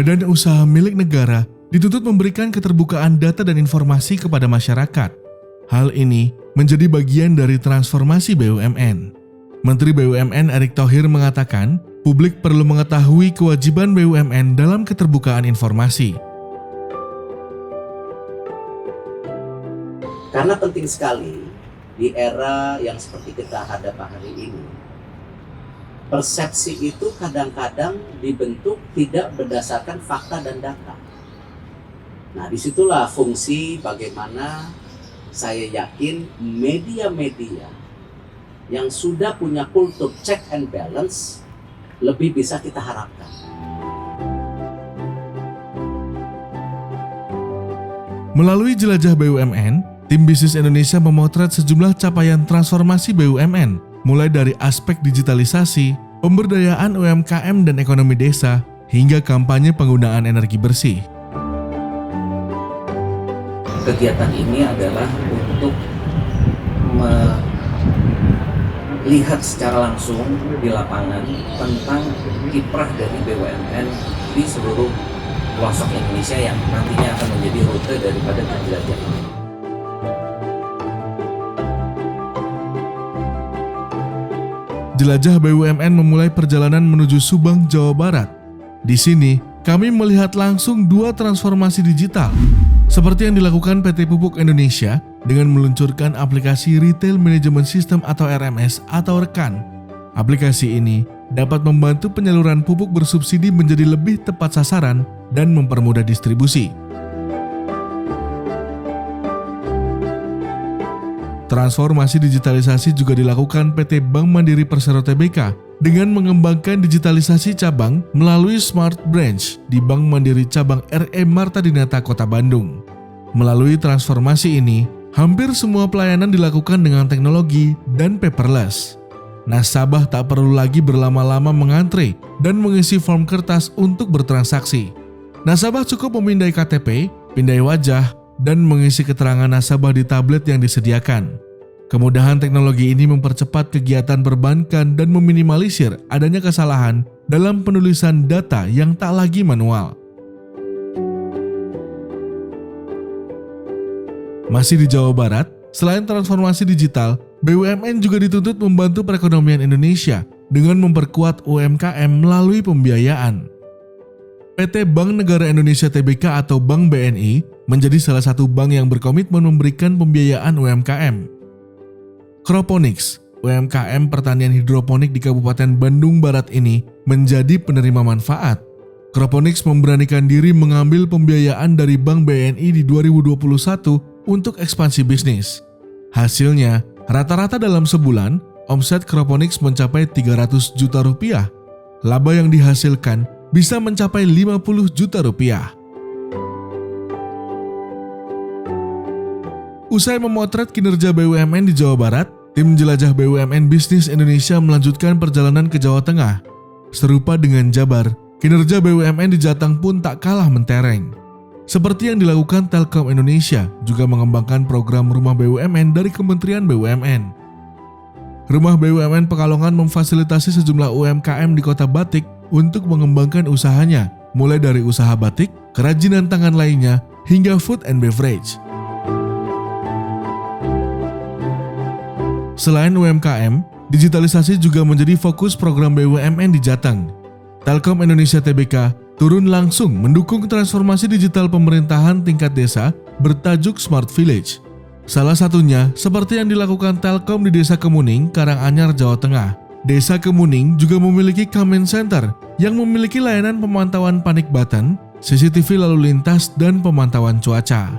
Badan usaha milik negara dituntut memberikan keterbukaan data dan informasi kepada masyarakat. Hal ini menjadi bagian dari transformasi BUMN. Menteri BUMN Erick Thohir mengatakan, publik perlu mengetahui kewajiban BUMN dalam keterbukaan informasi. Karena penting sekali di era yang seperti kita hadapi hari ini, persepsi itu kadang-kadang dibentuk tidak berdasarkan fakta dan data. Nah, disitulah fungsi bagaimana saya yakin media-media yang sudah punya kultur check and balance lebih bisa kita harapkan. Melalui jelajah BUMN, Tim Bisnis Indonesia memotret sejumlah capaian transformasi BUMN, mulai dari aspek digitalisasi, pemberdayaan UMKM dan ekonomi desa, hingga kampanye penggunaan energi bersih. Kegiatan ini adalah untuk melihat secara langsung di lapangan tentang kiprah dari BUMN di seluruh pelosok Indonesia yang nantinya akan menjadi rute daripada jelajah ini. Jelajah BUMN memulai perjalanan menuju Subang, Jawa Barat. Di sini, kami melihat langsung dua transformasi digital, seperti yang dilakukan PT Pupuk Indonesia dengan meluncurkan aplikasi Retail Management System atau RMS atau REKAN. Aplikasi ini dapat membantu penyaluran pupuk bersubsidi menjadi lebih tepat sasaran dan mempermudah distribusi. Transformasi digitalisasi juga dilakukan PT Bank Mandiri Persero Tbk dengan mengembangkan digitalisasi cabang melalui Smart Branch di Bank Mandiri Cabang RE Marta Dinata, Kota Bandung. Melalui transformasi ini, hampir semua pelayanan dilakukan dengan teknologi dan paperless. Nasabah tak perlu lagi berlama-lama mengantre dan mengisi form kertas untuk bertransaksi. Nasabah cukup memindai KTP, pindai wajah, dan mengisi keterangan nasabah di tablet yang disediakan. Kemudahan teknologi ini mempercepat kegiatan perbankan dan meminimalisir adanya kesalahan dalam penulisan data yang tak lagi manual. Masih di Jawa Barat, selain transformasi digital, BUMN juga dituntut membantu perekonomian Indonesia dengan memperkuat UMKM melalui pembiayaan. PT Bank Negara Indonesia Tbk atau Bank BNI menjadi salah satu bank yang berkomitmen memberikan pembiayaan UMKM. Croponics, UMKM pertanian hidroponik di Kabupaten Bandung Barat ini menjadi penerima manfaat. Croponics memberanikan diri mengambil pembiayaan dari Bank BNI di 2021 untuk ekspansi bisnis. Hasilnya, rata-rata dalam sebulan, omset Croponics mencapai 300 juta rupiah. Laba yang dihasilkan bisa mencapai 50 juta rupiah. Usai memotret kinerja BUMN di Jawa Barat, tim jelajah BUMN Bisnis Indonesia melanjutkan perjalanan ke Jawa Tengah. Serupa dengan Jabar, kinerja BUMN di Jateng pun tak kalah mentereng. Seperti yang dilakukan Telkom Indonesia, juga mengembangkan program Rumah BUMN dari Kementerian BUMN. Rumah BUMN Pekalongan memfasilitasi sejumlah UMKM di Kota Batik untuk mengembangkan usahanya, mulai dari usaha batik, kerajinan tangan lainnya, hingga food and beverage. Selain UMKM, digitalisasi juga menjadi fokus program BUMN di Jateng. Telkom Indonesia Tbk turun langsung mendukung transformasi digital pemerintahan tingkat desa bertajuk Smart Village. Salah satunya seperti yang dilakukan Telkom di Desa Kemuning, Karanganyar, Jawa Tengah. Desa Kemuning juga memiliki Command Center yang memiliki layanan pemantauan panic button, CCTV lalu lintas, dan pemantauan cuaca.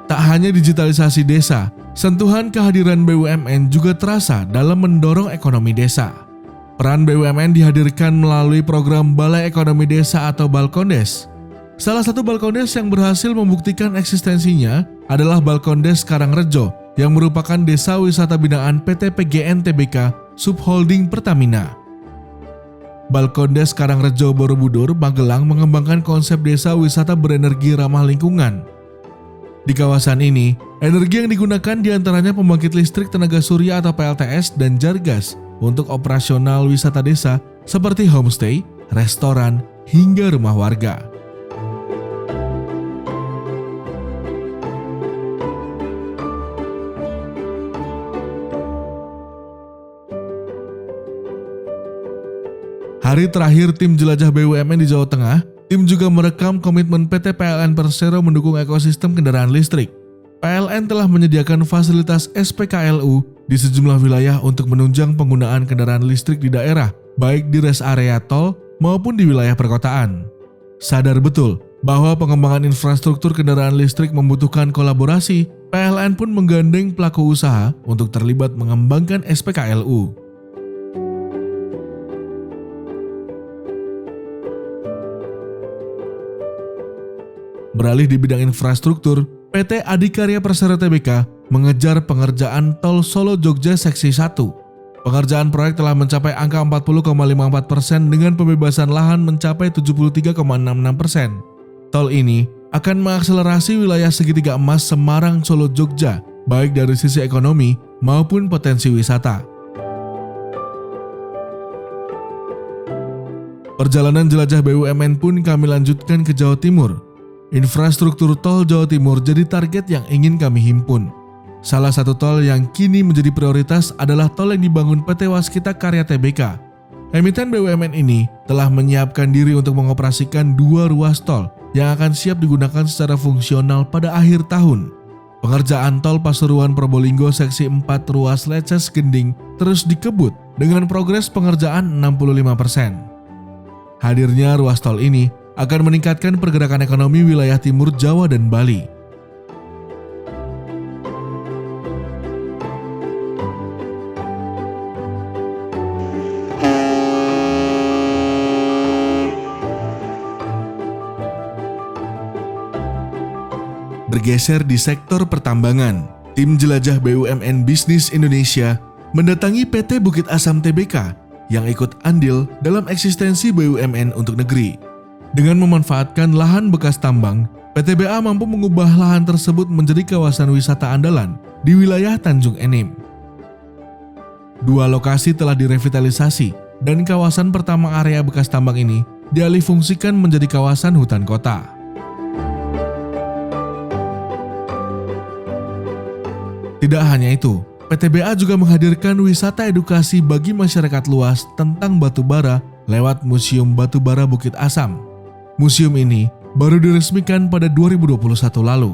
Tak hanya digitalisasi desa, sentuhan kehadiran BUMN juga terasa dalam mendorong ekonomi desa. Peran BUMN dihadirkan melalui program Balai Ekonomi Desa atau Balkondes. Salah satu Balkondes yang berhasil membuktikan eksistensinya adalah Balkondes Karangrejo yang merupakan desa wisata binaan PT PGN Tbk Subholding Pertamina. Balkondes Karangrejo Borobudur, Magelang mengembangkan konsep desa wisata berenergi ramah lingkungan. Di kawasan ini, energi yang digunakan diantaranya pembangkit listrik tenaga surya atau PLTS dan jar gas untuk operasional wisata desa seperti homestay, restoran, hingga rumah warga. Hari terakhir tim jelajah BUMN di Jawa Tengah, tim juga merekam komitmen PT PLN Persero mendukung ekosistem kendaraan listrik. PLN telah menyediakan fasilitas SPKLU di sejumlah wilayah untuk menunjang penggunaan kendaraan listrik di daerah, baik di rest area tol maupun di wilayah perkotaan. Sadar betul bahwa pengembangan infrastruktur kendaraan listrik membutuhkan kolaborasi, PLN pun menggandeng pelaku usaha untuk terlibat mengembangkan SPKLU. Beralih di bidang infrastruktur, PT Adikarya Persero Tbk mengejar pengerjaan tol Solo Jogja Seksi 1. Pengerjaan proyek telah mencapai angka 40,54% dengan pembebasan lahan mencapai 73,66%. Tol ini akan mengakselerasi wilayah segitiga emas Semarang Solo Jogja, baik dari sisi ekonomi maupun potensi wisata. Perjalanan jelajah BUMN pun kami lanjutkan ke Jawa Timur. Infrastruktur tol Jawa Timur jadi target yang ingin kami himpun. Salah satu tol yang kini menjadi prioritas adalah tol yang dibangun PT Waskita Karya Tbk. Emiten BUMN ini telah menyiapkan diri untuk mengoperasikan 2 ruas tol yang akan siap digunakan secara fungsional pada akhir tahun. Pengerjaan tol Pasuruan Probolinggo seksi 4 ruas Leces Gending terus dikebut dengan progres pengerjaan 65%. Hadirnya ruas tol ini akan meningkatkan pergerakan ekonomi wilayah timur Jawa dan Bali. Bergeser di sektor pertambangan, tim jelajah BUMN Bisnis Indonesia mendatangi PT Bukit Asam Tbk yang ikut andil dalam eksistensi BUMN untuk negeri. Dengan memanfaatkan lahan bekas tambang, PTBA mampu mengubah lahan tersebut menjadi kawasan wisata andalan di wilayah Tanjung Enim. 2 lokasi telah direvitalisasi dan kawasan pertama area bekas tambang ini dialihfungsikan menjadi kawasan hutan kota. Tidak hanya itu, PTBA juga menghadirkan wisata edukasi bagi masyarakat luas tentang batubara lewat Museum Batubara Bukit Asam. Museum ini baru diresmikan pada 2021 lalu.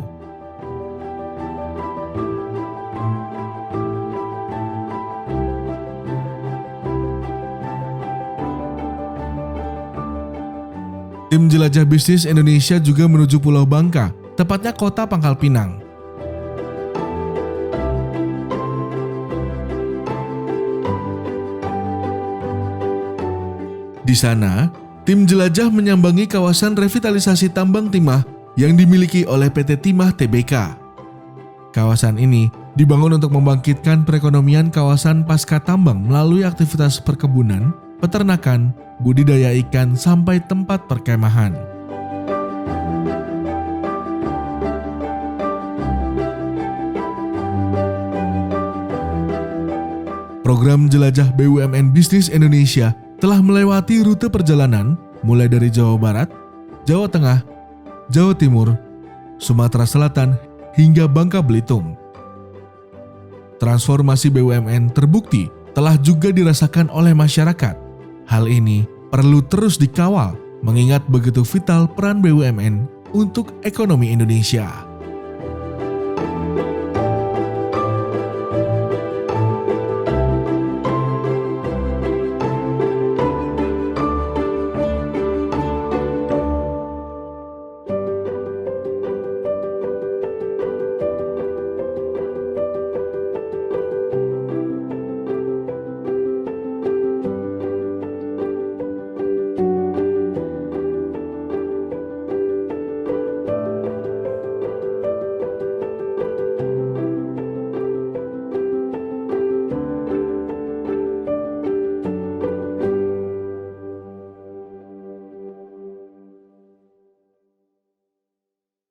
Tim jelajah bisnis Indonesia juga menuju Pulau Bangka, tepatnya kota Pangkal Pinang. Di sana, tim jelajah menyambangi kawasan revitalisasi tambang timah yang dimiliki oleh PT Timah Tbk. Kawasan ini dibangun untuk membangkitkan perekonomian kawasan pasca tambang melalui aktivitas perkebunan, peternakan, budidaya ikan, sampai tempat perkemahan. Program jelajah BUMN Bisnis Indonesia telah melewati rute perjalanan mulai dari Jawa Barat, Jawa Tengah, Jawa Timur, Sumatera Selatan, hingga Bangka Belitung. Transformasi BUMN terbukti telah juga dirasakan oleh masyarakat. Hal ini perlu terus dikawal mengingat begitu vital peran BUMN untuk ekonomi Indonesia.